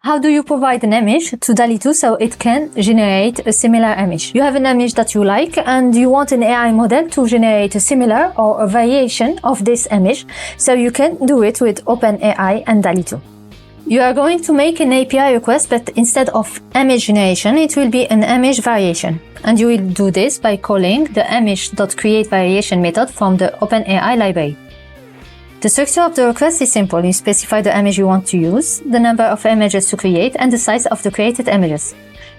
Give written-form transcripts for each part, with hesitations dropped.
How do you provide an image to DALL-E2 so it can generate a similar image? You have an image that you like and you want an AI model to generate a similar or a variation of this image, so you can do it with OpenAI and DALL-E2. You are going to make an API request, but instead of image generation, it will be an image variation. And you will do this by calling the image.createVariation method from the OpenAI library. The structure of the request is simple. You specify the image you want to use, the number of images to create, and the size of the created images.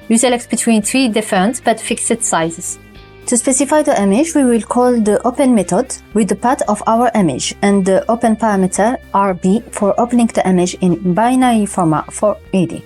You select between 3 different but fixed sizes. To specify the image, we will call the open method with the path of our image and the open parameter RB for opening the image in binary format for ED.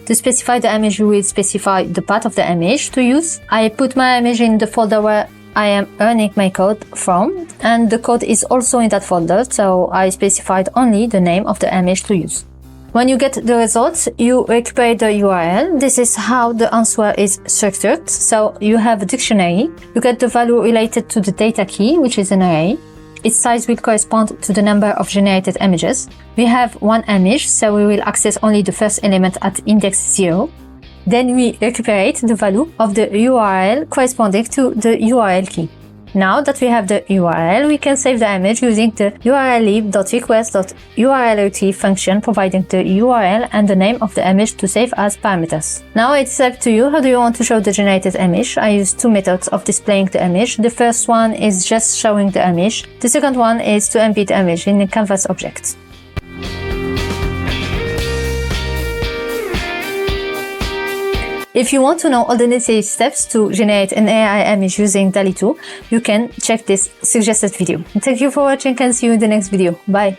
To specify the image, we will specify the path of the image to use. I put my image in the folder where I am earning my code from, and the code is also in that folder, so I specified only the name of the image to use. When you get the results, you recuperate the URL. This is how the answer is structured. So you have a dictionary. You get the value related to the data key, which is an array. Its size will correspond to the number of generated images. We have one image, so we will access only the first element at index 0. Then we recuperate the value of the URL corresponding to the URL key. Now that we have the URL, we can save the image using the urllib.request.urlrt function, providing the URL and the name of the image to save as parameters. Now it's up to you. How do you want to show the generated image? I use 2 methods of displaying the image. The first one is just showing the image. The second one is to embed the image in a canvas object. If you want to know all the necessary steps to generate an AI image using DALL-E2, you can check this suggested video. Thank you for watching and see you in the next video. Bye!